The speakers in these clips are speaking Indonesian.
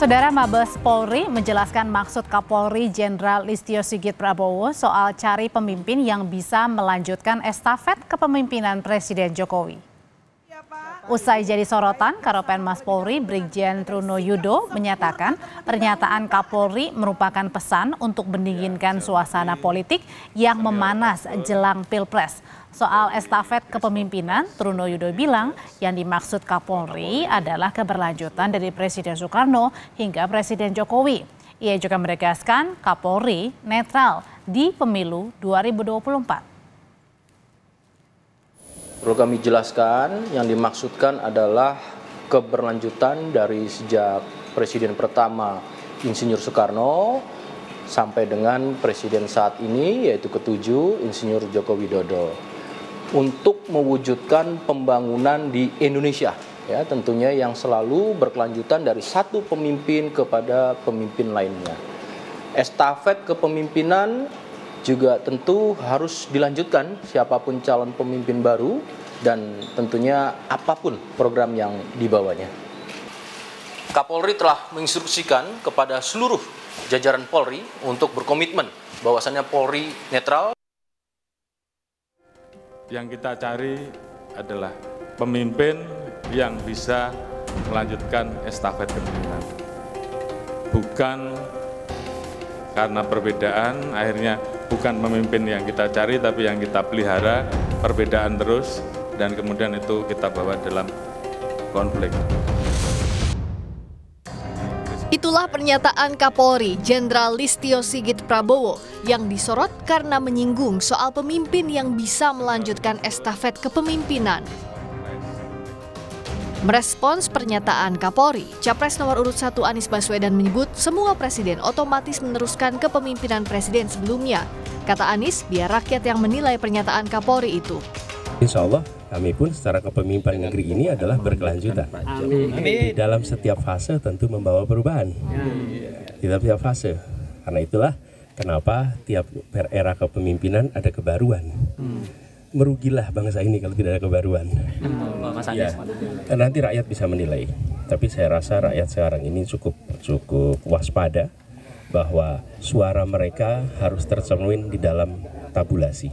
Saudara, Mabes Polri menjelaskan maksud Kapolri Jenderal Listio Sigit Prabowo soal cari pemimpin yang bisa melanjutkan estafet kepemimpinan Presiden Jokowi. Usai jadi sorotan, Karopenmas Polri Brigjen Truno Yudo menyatakan pernyataan Kapolri merupakan pesan untuk mendinginkan suasana politik yang memanas jelang Pilpres. Soal estafet kepemimpinan, Truno Yudo bilang yang dimaksud Kapolri adalah keberlanjutan dari Presiden Soekarno hingga Presiden Jokowi. Ia juga menegaskan Kapolri netral di pemilu 2024. Perlu kami jelaskan, yang dimaksudkan adalah keberlanjutan dari sejak Presiden pertama Insinyur Soekarno sampai dengan Presiden saat ini, yaitu ketujuh Insinyur Joko Widodo, untuk mewujudkan pembangunan di Indonesia, ya tentunya yang selalu berkelanjutan dari satu pemimpin kepada pemimpin lainnya. Estafet kepemimpinan juga tentu harus dilanjutkan siapapun calon pemimpin baru dan tentunya apapun program yang dibawanya. Kapolri telah menginstruksikan kepada seluruh jajaran Polri untuk berkomitmen bahwasannya Polri netral. Yang kita cari adalah pemimpin yang bisa melanjutkan estafet kepemimpinan. Bukan karena perbedaan, akhirnya bukan pemimpin yang kita cari, tapi yang kita pelihara, perbedaan terus, dan kemudian itu kita bawa dalam konflik. Itulah pernyataan Kapolri Jenderal Listio Sigit Prabowo yang disorot karena menyinggung soal pemimpin yang bisa melanjutkan estafet kepemimpinan. Merespons pernyataan Kapolri, Capres nomor urut 1 Anies Baswedan menyebut semua presiden otomatis meneruskan kepemimpinan presiden sebelumnya. Kata Anies, biar rakyat yang menilai pernyataan Kapolri itu. Insya Allah kami pun secara kepemimpinan negeri ini adalah berkelanjutan. Di dalam setiap fase tentu membawa perubahan. Di dalam setiap fase. Karena itulah kenapa tiap era kepemimpinan ada kebaruan. Merugilah bangsa ini kalau tidak ada kebaruan. Ya, nanti rakyat bisa menilai. Tapi saya rasa rakyat sekarang ini cukup waspada bahwa suara mereka harus tercermin di dalam tabulasi.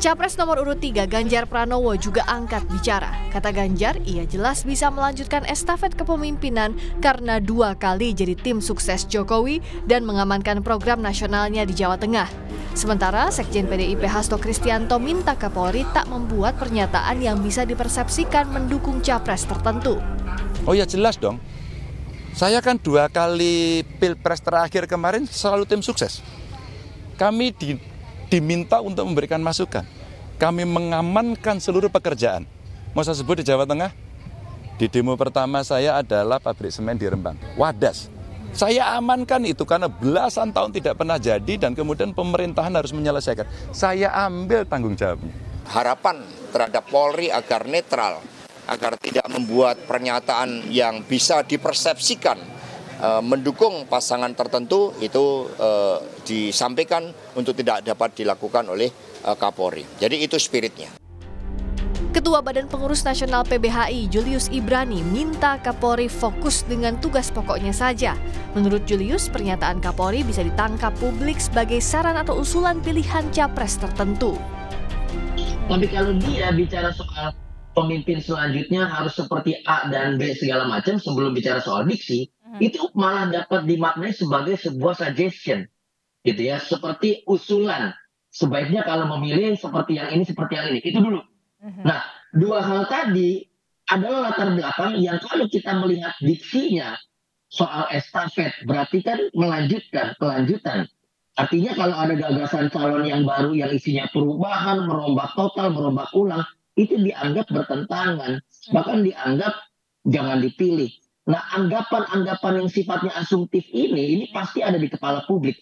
Capres nomor urut 3 Ganjar Pranowo juga angkat bicara. Kata Ganjar, ia jelas bisa melanjutkan estafet kepemimpinan karena 2 kali jadi tim sukses Jokowi dan mengamankan program nasionalnya di Jawa Tengah. Sementara Sekjen PDIP Hasto Kristianto minta Kapolri tak membuat pernyataan yang bisa dipersepsikan mendukung capres tertentu. Oh ya jelas dong. Saya kan 2 kali Pilpres terakhir kemarin selalu tim sukses. Kami diminta untuk memberikan masukan. Kami mengamankan seluruh pekerjaan. Mau saya sebut di Jawa Tengah? Di demo pertama saya adalah pabrik semen di Rembang, Wadas. Saya amankan itu karena belasan tahun tidak pernah jadi dan kemudian pemerintahan harus menyelesaikan. Saya ambil tanggung jawabnya. Harapan terhadap Polri agar netral, agar tidak membuat pernyataan yang bisa dipersepsikan mendukung pasangan tertentu itu disampaikan untuk tidak dapat dilakukan oleh Kapolri. Jadi itu spiritnya. Ketua Badan Pengurus Nasional PBHI Julius Ibrani minta Kapolri fokus dengan tugas pokoknya saja. Menurut Julius, pernyataan Kapolri bisa ditangkap publik sebagai saran atau usulan pilihan capres tertentu. Tapi kalau dia bicara soal pemimpin selanjutnya harus seperti A dan B segala macam sebelum bicara soal diksi, itu malah dapat dimaknai sebagai sebuah suggestion, gitu ya, seperti usulan. Sebaiknya kalau memilih seperti yang ini, itu dulu. Nah, 2 hal tadi adalah latar belakang yang kalau kita melihat diksinya soal estafet, berarti kan kelanjutan. Artinya kalau ada gagasan calon yang baru yang isinya perubahan, merombak total, merombak ulang, itu dianggap bertentangan, bahkan dianggap jangan dipilih. Nah, anggapan-anggapan yang sifatnya asumtif ini pasti ada di kepala publik.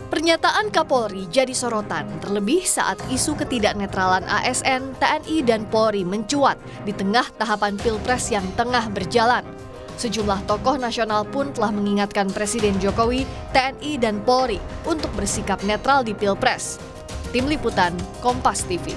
Pernyataan Kapolri jadi sorotan, terlebih saat isu ketidaknetralan ASN, TNI, dan Polri mencuat di tengah tahapan Pilpres yang tengah berjalan. Sejumlah tokoh nasional pun telah mengingatkan Presiden Jokowi, TNI, dan Polri untuk bersikap netral di Pilpres. Tim Liputan, Kompas TV.